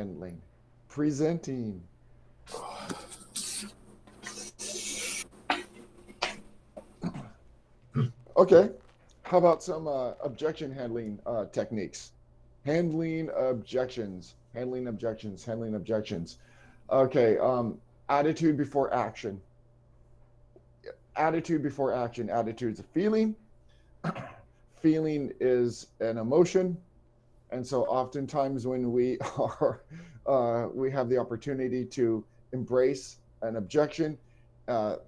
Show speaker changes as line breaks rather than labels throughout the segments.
handling, presenting. Okay, how about some objection handling techniques? Handling objections. Okay, attitude before action. Attitude before action. Attitude is a feeling. Feeling is an emotion. And so oftentimes when we are, we have the opportunity to embrace an objection,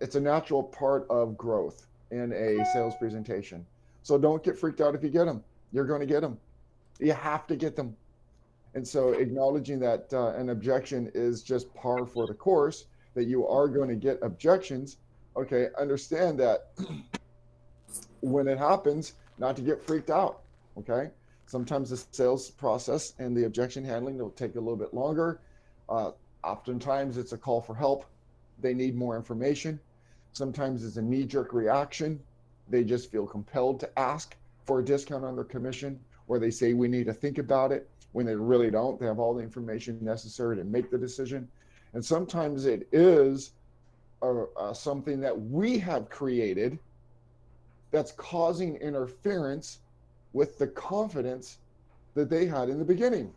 it's a natural part of growth in a sales presentation. So don't get freaked out if you get them. You're going to get them. You have to get them. And so acknowledging that an objection is just par for the course, that you are going to get objections. Okay, understand that when it happens, not to get freaked out. Okay, sometimes the sales process and the objection handling will take a little bit longer. Uh, Oftentimes, it's a call for help. They need more information. Sometimes it's a knee jerk reaction. They just feel compelled to ask for a discount on their commission, or they say we need to think about it when they really don't. They have all the information necessary to make the decision. And sometimes it is something that we have created that's causing interference with the confidence that they had in the beginning.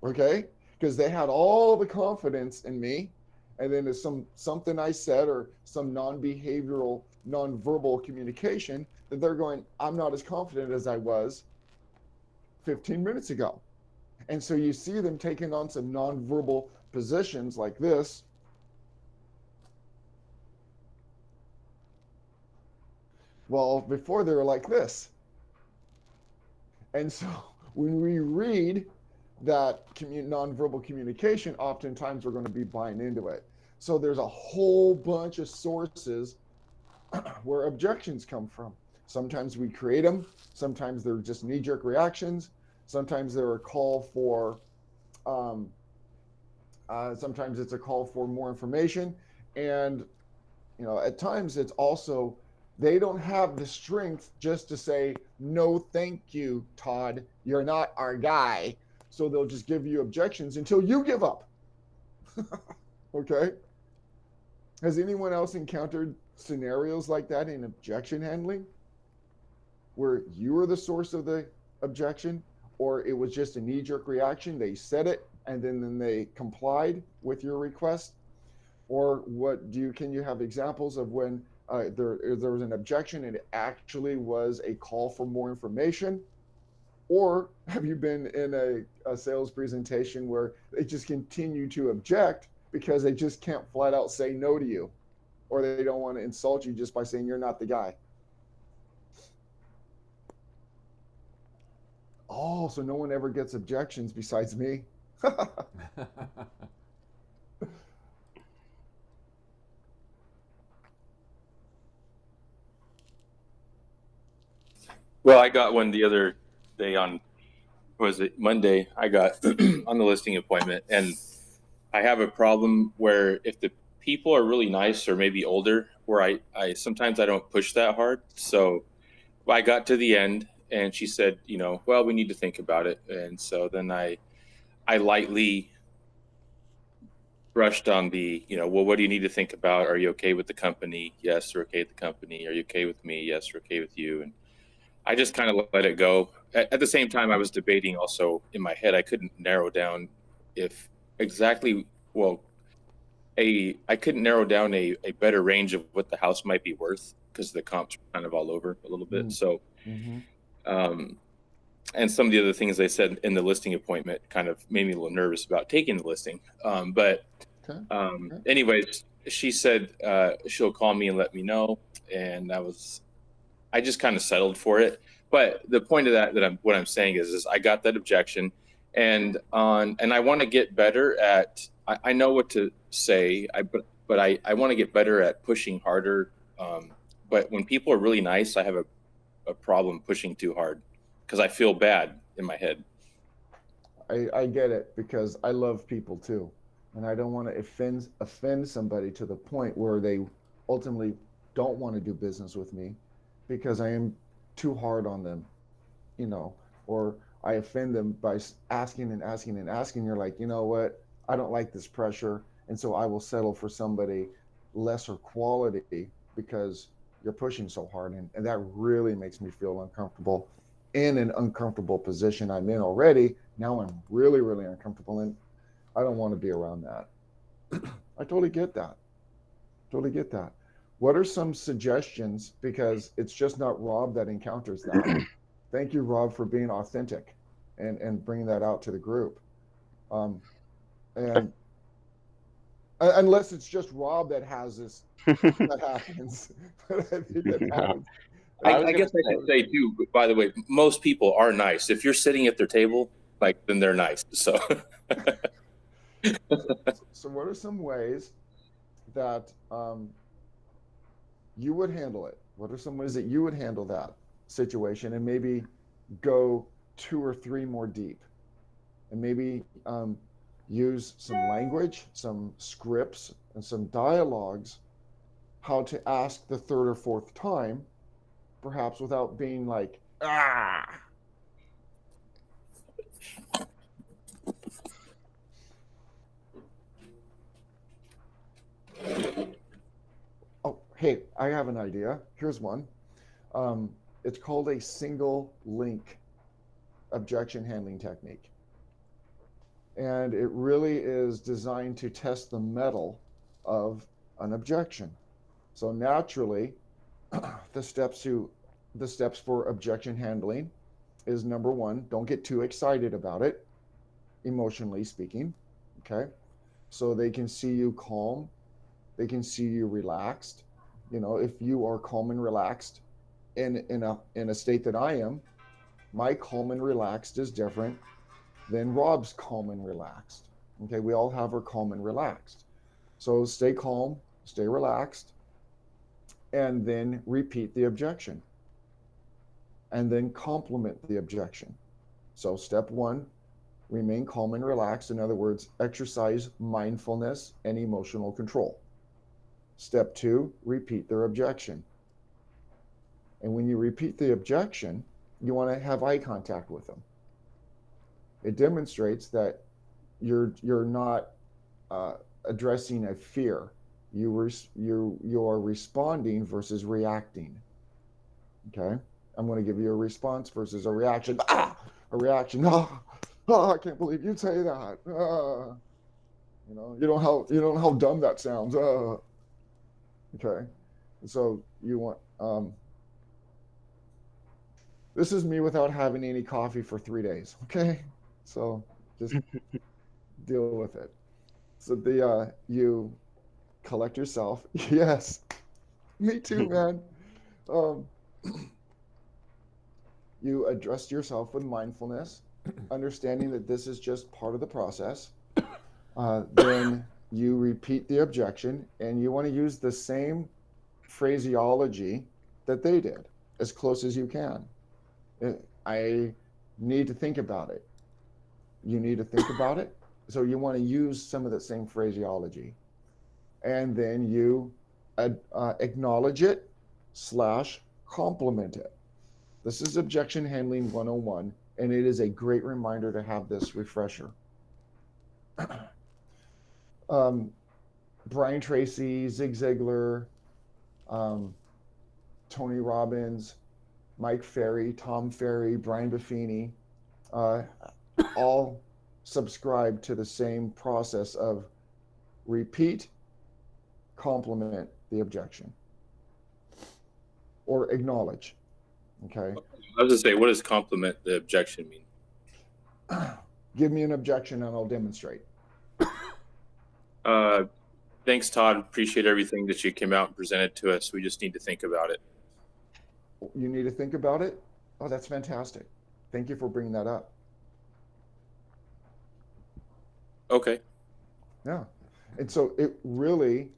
Okay? Because they had all the confidence in me, and then there's something I said or some non-behavioral, non-verbal communication that they're going, I'm not as confident as I was 15 minutes ago. And so you see them taking on some non-verbal positions like this. Well, before they were like this. And so when we read that nonverbal communication, oftentimes we're going to be buying into it. So there's a whole bunch of sources where objections come from. Sometimes we create them. Sometimes they're just knee-jerk reactions. Sometimes they're a call for, sometimes it's a call for more information. And, you know, at times it's also, they don't have the strength just to say, no, thank you, Todd. You're not our guy. So they'll just give you objections until you give up. Okay? Has anyone else encountered scenarios like that in objection handling where you were the source of the objection, or it was just a knee jerk reaction? They said it and then they complied with your request? Or can you have examples of when there was an objection and it actually was a call for more information? Or have you been in a sales presentation where they just continue to object because they just can't flat out say no to you, or they don't want to insult you just by saying you're not the guy? Oh, so no one ever gets objections besides me?
Well, I got one the other day on, was it Monday? I got on the listing appointment, and I have a problem where if the people are really nice or maybe older, where I sometimes I don't push that hard. So I got to the end and she said, well, we need to think about it. And so then I lightly brushed on the, well, what do you need to think about? Are you okay with the company? Yes, we're okay with the company. Are you okay with me? Yes, we're okay with you. And I just kind of let it go. At the same time, I was debating also in my head. I couldn't narrow down if exactly, well, I couldn't narrow down a better range of what the house might be worth because the comps were kind of all over a little bit. So, um, and some of the other things they said in the listing appointment kind of made me a little nervous about taking the listing. But anyways, she said she'll call me and let me know. And I just kind of settled for it. But the point of what I'm saying is I got that objection, and I want to get better at. I know what to say, but I want to get better at pushing harder. But when people are really nice, I have a problem pushing too hard because I feel bad in my head.
I get it, because I love people too, and I don't want to offend somebody to the point where they ultimately don't want to do business with me because I am too hard on them, you know, or I offend them by asking and asking and asking. You're like, you know what? I don't like this pressure. And so I will settle for somebody lesser quality because you're pushing so hard. And that really makes me feel uncomfortable in an uncomfortable position I'm in already. Now I'm really, really uncomfortable. And I don't want to be around that. I totally get that. Totally get that. What are some suggestions? Because it's just not Rob that encounters that. Thank you, Rob, for being authentic and bringing that out to the group. Um, and unless it's just Rob that has this, that happens. But I think that
No.
happens.
I was
I
gonna
guess I should say too, by the way, most people are nice. If you're sitting at their table, like, then they're nice. So
So what are some ways that you would handle it? What are some ways that you would handle that situation and maybe go 2 or 3 more deep? And maybe use some language, some scripts, and some dialogues, how to ask the third or fourth time, perhaps without being like, ah. Oh, hey, I have an idea. Here's one. Um, it's called a single link objection handling technique. And it really is designed to test the mettle of an objection. So naturally, the steps for objection handling is number one, don't get too excited about it, emotionally speaking. Okay. So they can see you calm, they can see you relaxed. You know, if you are calm and relaxed in a state that I am, my calm and relaxed is different than Rob's calm and relaxed. Okay, we all have our calm and relaxed. So stay calm, stay relaxed, and then repeat the objection. And then complement the objection. So step one, remain calm and relaxed. In other words, exercise mindfulness and emotional control. Step two, repeat their objection. And when you repeat the objection, you want to have eye contact with them. It demonstrates that you're not addressing a fear. You are responding versus reacting. Okay, I'm going to give you a response versus a reaction. A reaction. I can't believe you'd say that. You don't know how dumb that sounds. Okay, so you want this is me without having any coffee for 3 days. Okay, so just deal with it. So you collect yourself. Yes, me too, man. Um, you address yourself with mindfulness, understanding that this is just part of the process. Then you repeat the objection, and you want to use the same phraseology that they did, as close as you can. I need to think about it. You need to think about it. So you want to use some of the same phraseology. And then you acknowledge it / compliment it. This is Objection Handling 101, and it is a great reminder to have this refresher. Brian Tracy, Zig Ziglar, um, Tony Robbins, Mike Ferry, Tom Ferry, Brian Buffini, uh, all subscribe to the same process of repeat, compliment the objection, or acknowledge. Okay.
I was gonna say, what does compliment the objection mean?
Give me an objection and I'll demonstrate.
Thanks, Todd. Appreciate everything that you came out and presented to us. We just need to think about it.
You need to think about it? Oh, that's fantastic. Thank you for bringing that up.
Okay.
Yeah. And so it really,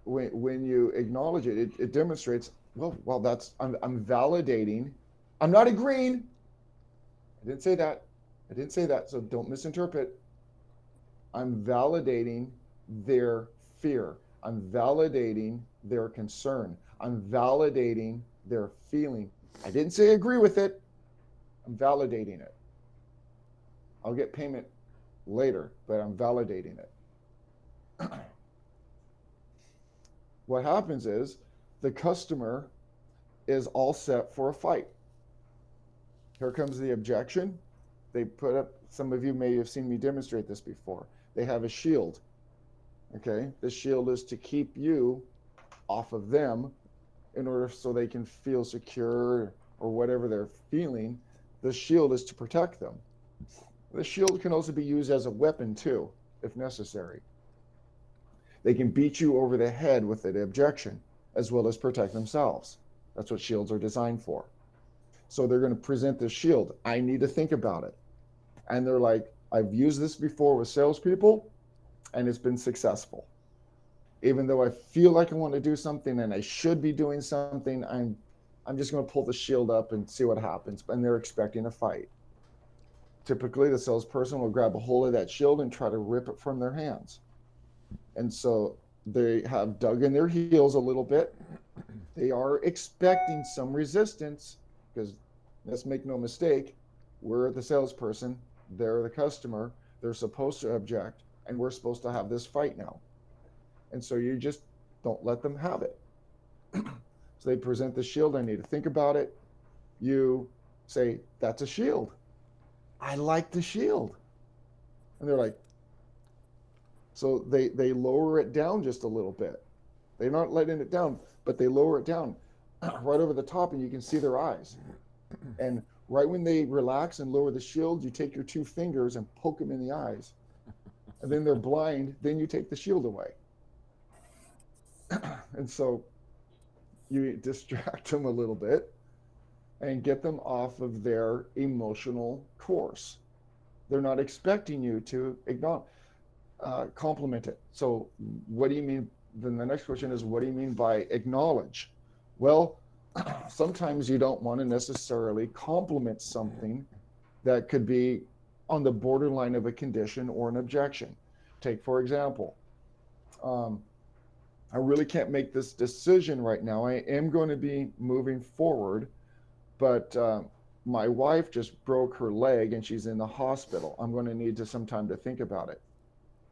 when you acknowledge it, it demonstrates, well, that's, I'm validating. I'm not agreeing. I didn't say that. I didn't say that. So don't misinterpret. I'm validating their fear. I'm validating their concern. I'm validating their feeling. I didn't say agree with it. I'm validating it. I'll get payment later, but I'm validating it. What happens is the customer is all set for a fight. Here comes the objection. They put up, some of you may have seen me demonstrate this before. They have a shield. Okay, the shield is to keep you off of them in order so they can feel secure or whatever they're feeling. The shield is to protect them. The shield can also be used as a weapon too, if necessary. They can beat you over the head with an objection as well as protect themselves. That's what shields are designed for. So they're going to present this shield. I need to think about it. And they're like, I've used this before with salespeople and it's been successful. Even though I feel like I want to do something and I should be doing something, I'm just going to pull the shield up and see what happens. And they're expecting a fight. Typically, the salesperson will grab a hold of that shield and try to rip it from their hands. And so they have dug in their heels a little bit. They are expecting some resistance because let's make no mistake, we're the salesperson, they're the customer, they're supposed to object, and we're supposed to have this fight now. And so you just don't let them have it. So they present the shield. I need to think about it. You say, that's a shield. I like the shield. And they're like, so they lower it down just a little bit. They're not letting it down, but they lower it down right over the top and you can see their eyes. And right when they relax and lower the shield, you take your two fingers and poke them in the eyes. And then they're blind, then you take the shield away. And so you distract them a little bit and get them off of their emotional course. They're not expecting you to compliment it. So what do you mean? Then the next question is, what do you mean by acknowledge? Well, sometimes you don't want to necessarily compliment something that could be on the borderline of a condition or an objection. Take, for example, I really can't make this decision right now. I am going to be moving forward, but my wife just broke her leg and she's in the hospital. I'm going to need some time to think about it.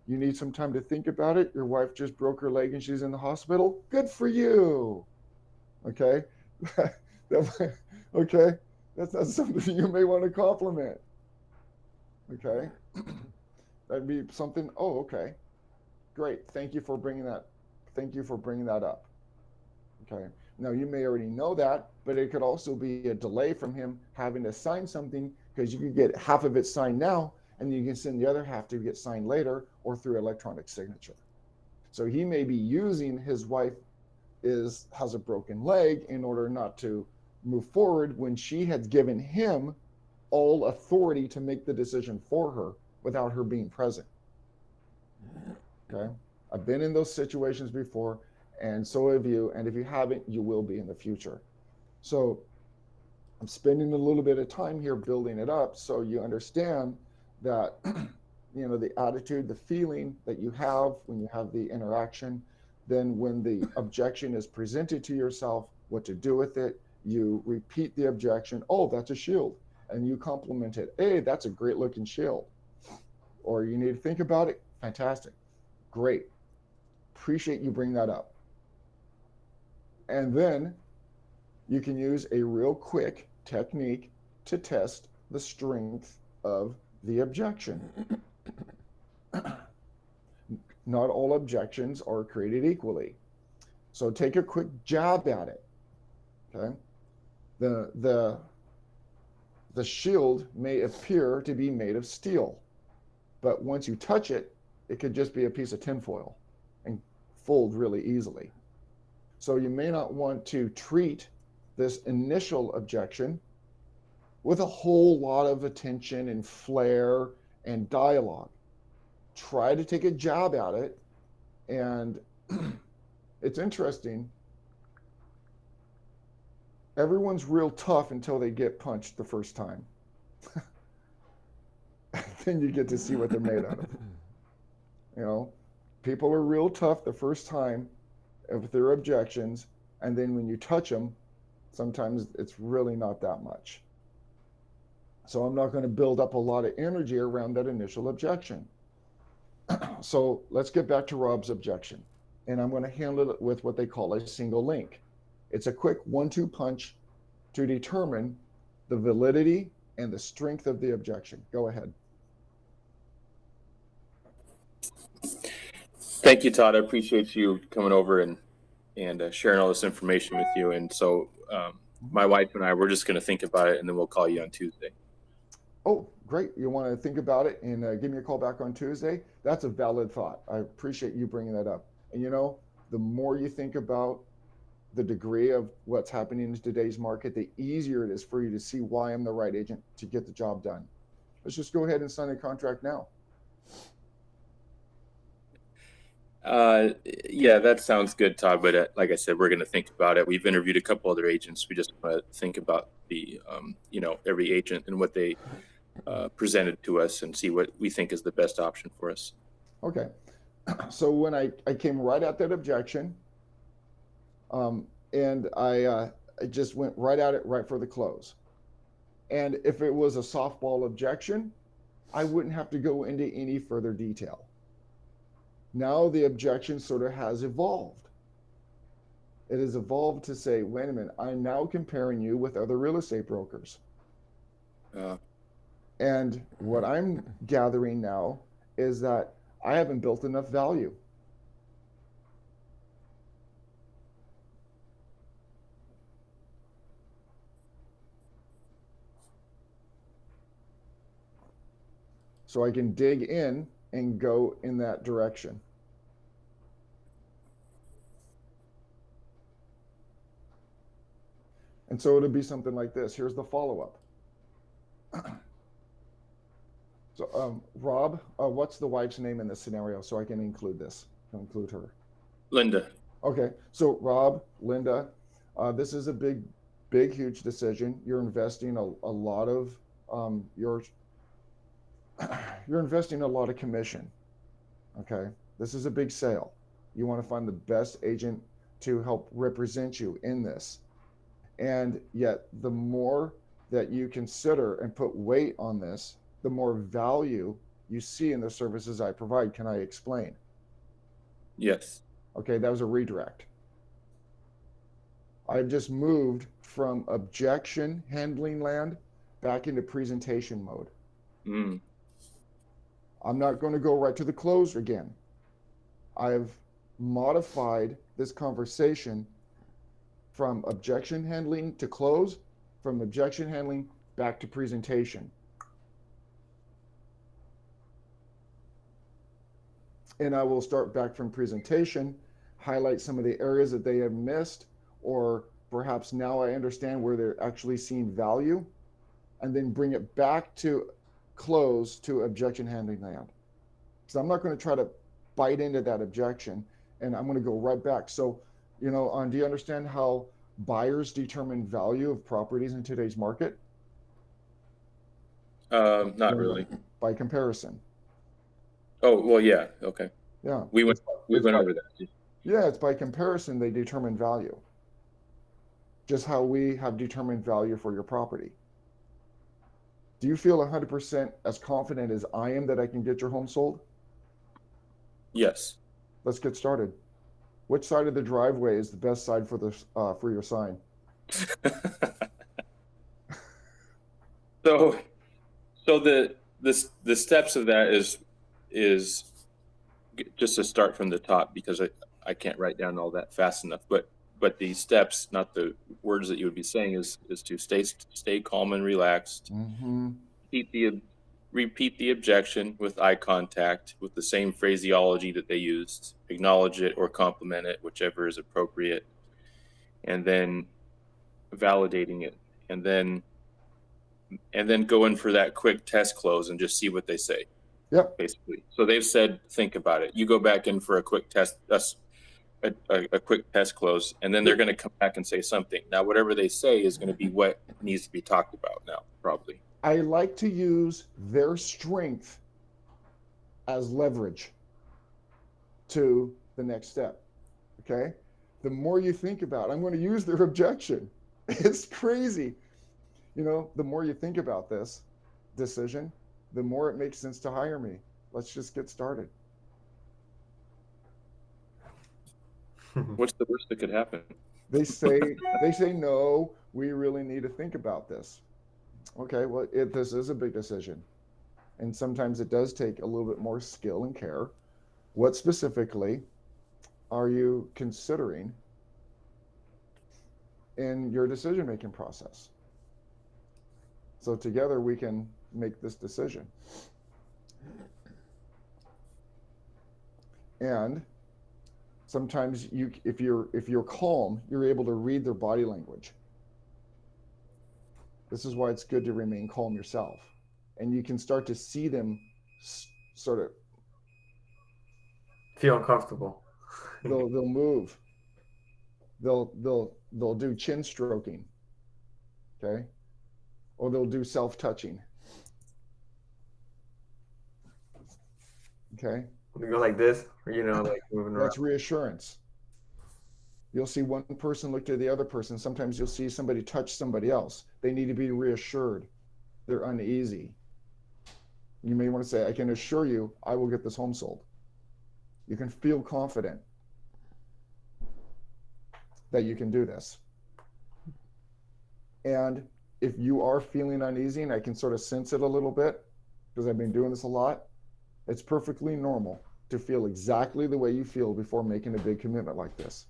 You need some time to think about it? Your wife just broke her leg and she's in the hospital? Good for you. Okay? Okay? That's not something you may want to compliment. Okay? That'd be something, oh, okay. Great. Thank you for bringing that up. Okay. Now you may already know that, but it could also be a delay from him having to sign something because you could get half of it signed now and you can send the other half to get signed later or through electronic signature. So he may be using his wife has a broken leg in order not to move forward when she had given him all authority to make the decision for her without her being present. Okay. I've been in those situations before, and so have you. And if you haven't, you will be in the future. So I'm spending a little bit of time here building it up so you understand that, the attitude, the feeling that you have when you have the interaction, then when the objection is presented to yourself, what to do with it, you repeat the objection. Oh, that's a shield. And you compliment it. Hey, that's a great looking shield. Or you need to think about it. Fantastic. Great. Appreciate you bring that up. And then you can use a real quick technique to test the strength of the objection. Not all objections are created equally. So take a quick jab at it. Okay. The shield may appear to be made of steel, but once you touch it, it could just be a piece of tinfoil and fold really easily. So you may not want to treat this initial objection with a whole lot of attention and flair and dialogue. Try to take a jab at it. And it's interesting. Everyone's real tough until they get punched the first time. Then you get to see what they're made out of. People are real tough the first time with their objections. And then when you touch them, sometimes it's really not that much. So I'm not going to build up a lot of energy around that initial objection. So let's get back to Rob's objection. And I'm going to handle it with what they call a single link. It's a quick 1-2 punch to determine the validity and the strength of the objection. Go ahead.
Thank you, Todd. I appreciate you coming over and sharing all this information with you. And so my wife and I, we're just going to think about it, and then we'll call you on Tuesday.
Oh, great. You want to think about it and give me a call back on Tuesday? That's a valid thought. I appreciate you bringing that up. And the more you think about the degree of what's happening in today's market, the easier it is for you to see why I'm the right agent to get the job done. Let's just go ahead and sign a contract now.
Yeah, that sounds good, Todd. But like I said, we're going to think about it. We've interviewed a couple other agents. We just want to think about the, every agent and what they presented to us and see what we think is the best option for us.
Okay. So when I came right at that objection, and I just went right at it right for the close. And if it was a softball objection, I wouldn't have to go into any further detail. Now the objection sort of has evolved. It has evolved to say, wait a minute, I'm now comparing you with other real estate brokers. And what I'm gathering now is that I haven't built enough value. So I can dig in and go in that direction. And so it'll be something like this. Here's the follow-up. So, Rob, what's the wife's name in this scenario so I can include her?
Linda.
Okay, so Rob, Linda, this is a big, huge decision. You're investing a lot of you're investing a lot of commission. Okay, this is a big sale. You want to find the best agent to help represent you in this. And yet, the more that you consider and put weight on this, the more value you see in the services I provide. Can I explain?
Yes.
Okay, that was a redirect. I've just moved from objection handling land back into presentation mode. I'm not going to go right to the close again. I've modified this conversation from objection handling to close, from objection handling back to presentation. And I will start back from presentation, highlight some of the areas that they have missed, or perhaps now I understand where they're actually seeing value, and then bring it back to close to objection handling land. So I'm not going to try to bite into that objection, and I'm going to go right back. So, do you understand how buyers determine value of properties in today's market?
Not really.
By comparison.
Oh, well, yeah. Okay.
Yeah.
We went over that.
Yeah, it's by comparison they determine value. Just how we have determined value for your property. Do you feel 100% as confident as I am that I can get your home sold?
Yes.
Let's get started. Which side of the driveway is the best side for your sign?
So the steps of that is just to start from the top, because I can't write down all that fast enough. But the steps, not the words that you would be saying, is to stay calm and relaxed.
Mm-hmm.
Repeat the objection with eye contact, with the same phraseology that they used. Acknowledge it or compliment it, whichever is appropriate, and then validating it, and then go in for that quick test close and just see what they say.
Yep.
Basically. So they've said, think about it. You go back in for a quick test, a quick test close, and then they're going to come back and say something. Now, whatever they say is going to be what needs to be talked about now, probably.
I like to use their strength as leverage to the next step. Okay? The more you think about it, I'm going to use their objection. It's crazy. The more you think about this, decision, the more it makes sense to hire me. Let's just get started.
What's the worst that could happen?
They say no, we really need to think about this. Okay, well, this is a big decision, and sometimes it does take a little bit more skill and care. What specifically are you considering in your decision-making process? So together we can make this decision. And sometimes if you're calm, you're able to read their body language. This is why it's good to remain calm yourself, and you can start to see them sort of
feel uncomfortable.
they'll move. They'll do chin stroking, okay, or they'll do self-touching, okay.
They go like this, or like moving around.
That's reassurance. You'll see one person look to the other person. Sometimes you'll see somebody touch somebody else. They need to be reassured. They're uneasy. You may want to say, I can assure you, I will get this home sold. You can feel confident that you can do this. And if you are feeling uneasy, and I can sort of sense it a little bit, because I've been doing this a lot, it's perfectly normal to feel exactly the way you feel before making a big commitment like this.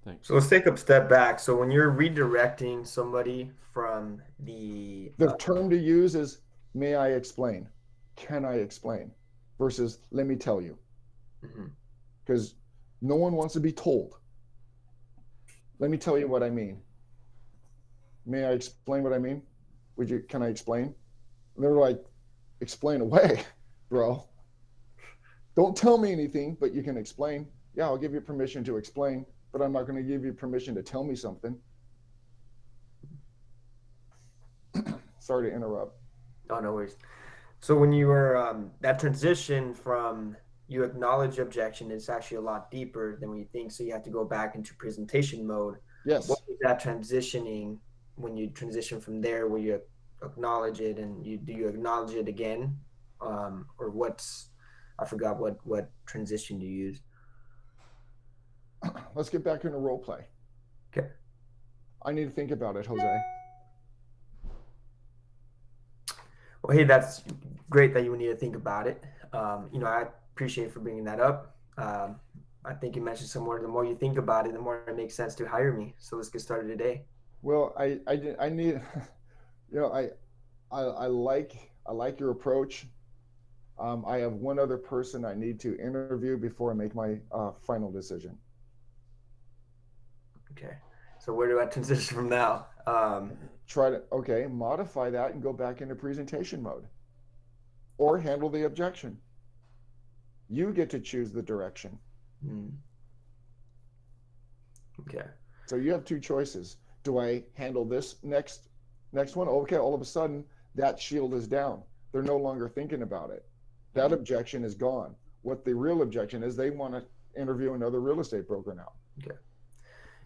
Thanks.
So let's take a step back. So when you're redirecting somebody from the
term to use is, may I explain? Can I explain? Versus, let me tell you. Because no one wants to be told. Let me tell you what I mean. May I explain what I mean? Can I explain? And they're like, explain away, bro. Don't tell me anything, but you can explain. Yeah, I'll give you permission to explain, but I'm not going to give you permission to tell me something. Sorry to interrupt.
Oh, no worries. So when you were that transition from you acknowledge objection, it's actually a lot deeper than what you think. So you have to go back into presentation mode.
Yes.
What was that transitioning when you transition from there, where you acknowledge it, and do you acknowledge it again, or I forgot what transition you use.
Let's get back into role play.
Okay.
I need to think about it, Jose.
Well, hey, that's great that you need to think about it. I appreciate for bringing that up. I think you mentioned somewhere, the more you think about it, the more it makes sense to hire me. So let's get started today.
Well, I need, I like your approach. I have one other person I need to interview before I make my final decision.
Okay. So where do I transition from now?
Modify that and go back into presentation mode, or handle the objection. You get to choose the direction.
Okay.
So you have two choices. Do I handle this next one? Okay, all of a sudden that shield is down. They're no longer thinking about it. That objection is gone. What the real objection is, they want to interview another real estate broker now.
Okay.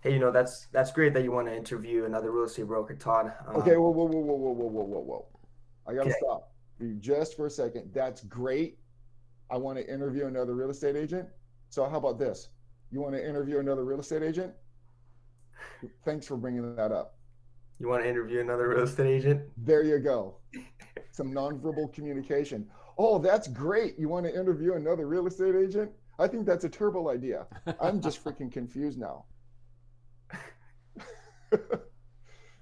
Hey, that's great that you want to interview another real estate broker, Todd.
Okay, whoa. I gotta stop you just for a second. That's great. I want to interview another real estate agent. So how about this? You want to interview another real estate agent? Thanks for bringing that up.
You want to interview another real estate agent?
There you go. Some nonverbal communication. Oh, that's great. You want to interview another real estate agent? I think that's a terrible idea. I'm just freaking confused now.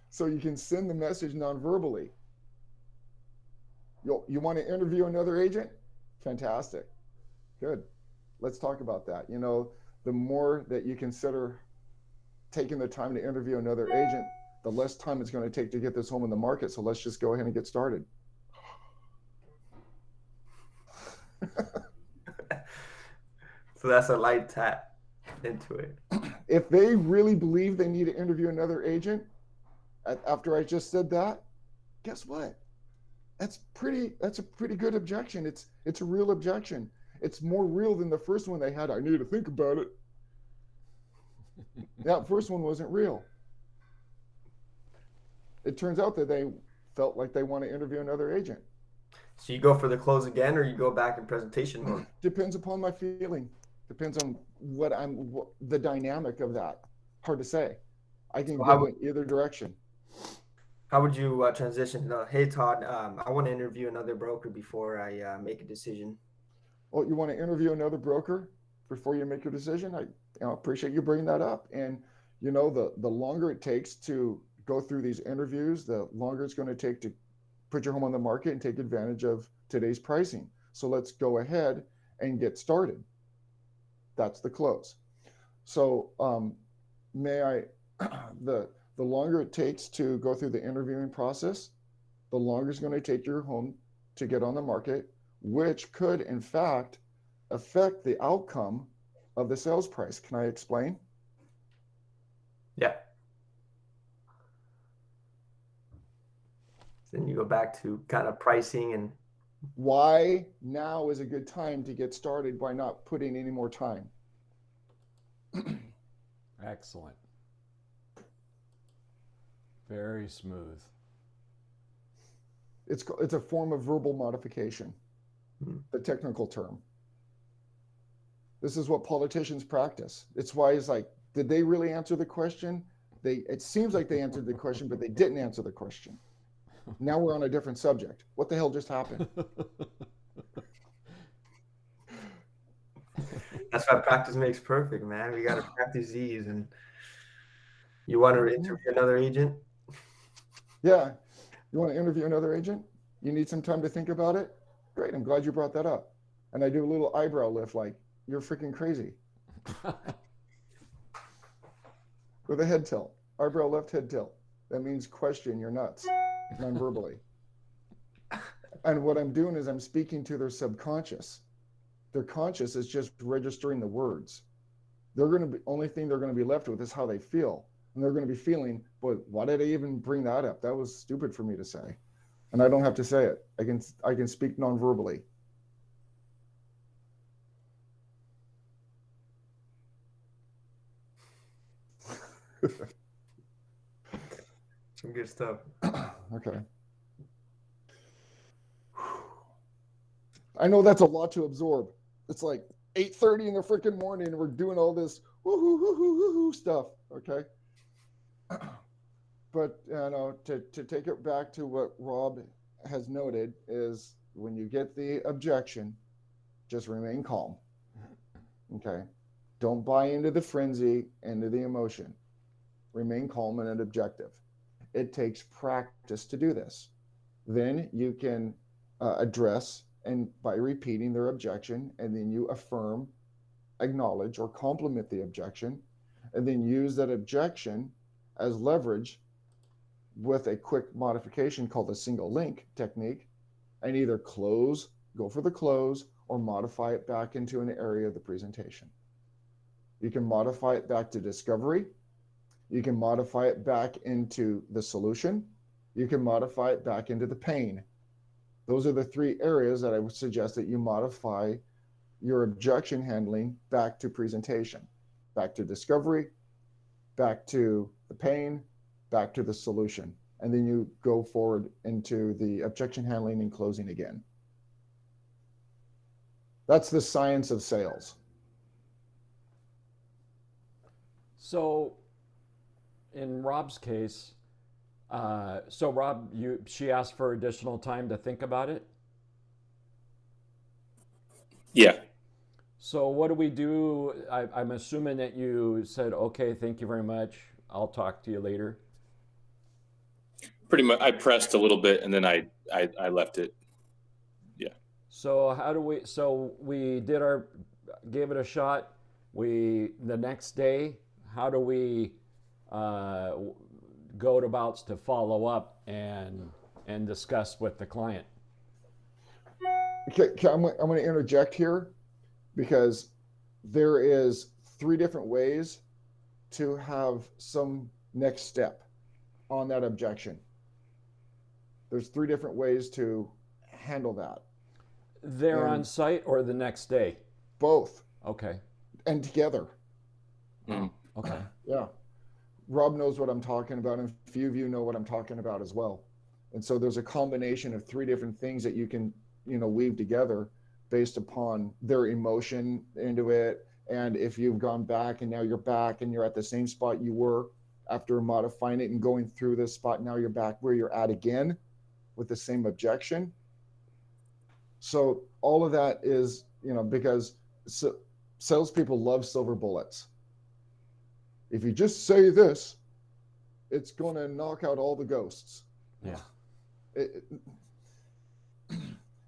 So you can send the message nonverbally. You want to interview another agent? Fantastic. Good. Let's talk about that. The more that you consider taking the time to interview another agent, the less time it's going to take to get this home in the market. So let's just go ahead and get started.
So that's a light tap into it.
If they really believe they need to interview another agent, after I just said that, guess what? That's a pretty good objection. It's a real objection. It's more real than the first one they had. I need to think about it. That first one wasn't real. it turns out that they felt like they want to interview another agent.
So you go for the close again, or you go back in presentation mode?
Depends upon my feeling. Depends on the dynamic of that. Hard to say. I can go in either direction.
How would you transition? Hey, Todd, I want to interview another broker before I make a decision.
Well, you want to interview another broker before you make your decision? I appreciate you bringing that up. And the longer it takes to go through these interviews, the longer it's going to take to put your home on the market and take advantage of today's pricing. So let's go ahead and get started. That's the close. So the longer it takes to go through the interviewing process, the longer it's going to take your home to get on the market, which could in fact affect the outcome of the sales price. Can I explain?
Yeah. Then you go back to kind of pricing and
why now is a good time to get started by not putting any more time.
Excellent. Very smooth.
It's a form of verbal modification, the technical term. This is what politicians practice. It's why it's like, did they really answer the question? It seems like they answered the question, but they didn't answer the question. Now we're on a different subject. What the hell just happened?
That's why practice makes perfect, man. We got to practice these. And you want to interview another agent?
Yeah. You want to interview another agent? You need some time to think about it? Great. I'm glad you brought that up. And I do a little eyebrow lift like, you're freaking crazy. With a head tilt. Eyebrow lift, head tilt. That means question, you're nuts. Non-verbally. And what I'm doing is I'm speaking to their subconscious. Their conscious is just registering the words. Only thing they're going to be left with is how they feel. And they're going to be feeling, boy, why did I even bring that up? That was stupid for me to say. And I don't have to say it. I can speak non-verbally.
Some good stuff.
Okay. I know that's a lot to absorb. It's like 8:30 in the freaking morning and we're doing all this woo-hoo stuff. Okay. But to take it back to what Rob has noted is when you get the objection, just remain calm. Okay. Don't buy into the frenzy, into the emotion. Remain calm and objective. It takes practice to do this. Then you can address and by repeating their objection, and then you affirm, acknowledge, or compliment the objection, and then use that objection as leverage with a quick modification called the single link technique, and either go for the close, or modify it back into an area of the presentation. You can modify it back to discovery. You can modify it back into the solution. You can modify it back into the pain. Those are the three areas that I would suggest that you modify your objection handling back to presentation, back to discovery, back to the pain, back to the solution. And then you go forward into the objection handling and closing again. That's the science of sales.
So in Rob's case, so Rob, she asked for additional time to think about it?
Yeah.
So what do we do? I'm assuming that you said, okay, thank you very much. I'll talk to you later.
Pretty much, I pressed a little bit and then I left it. Yeah.
So how do we, so we gave it a shot. The next day, how do we go about to follow up and discuss with the client?
Okay, I'm going to interject here because there is 3 different ways to have some next step on that objection. There's 3 different ways to handle that.
They're on site or the next day?
Both.
Okay.
And together.
Mm.
Okay.
Yeah. Rob knows what I'm talking about, and a few of you know what I'm talking about as well. And so there's a combination of 3 different things that you can, weave together based upon their emotion into it. And if you've gone back and now you're back and you're at the same spot you were after modifying it and going through this spot, now you're back where you're at again with the same objection. So all of that is, because salespeople love silver bullets. If you just say this, it's going to knock out all the ghosts.
Yeah.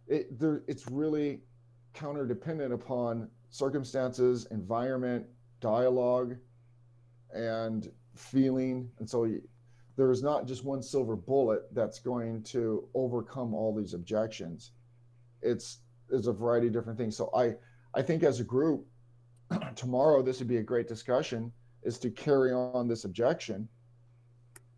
It's really counter dependent upon circumstances, environment, dialogue, and feeling. And so there is not just one silver bullet that's going to overcome all these objections. It's a variety of different things. So I think as a group, tomorrow this would be a great discussion, is to carry on this objection.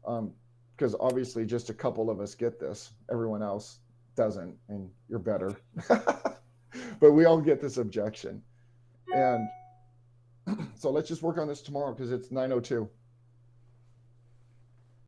Because obviously just a couple of us get this. Everyone else doesn't, and you're better. But we all get this objection. And so let's just work on this tomorrow, because it's 9:02.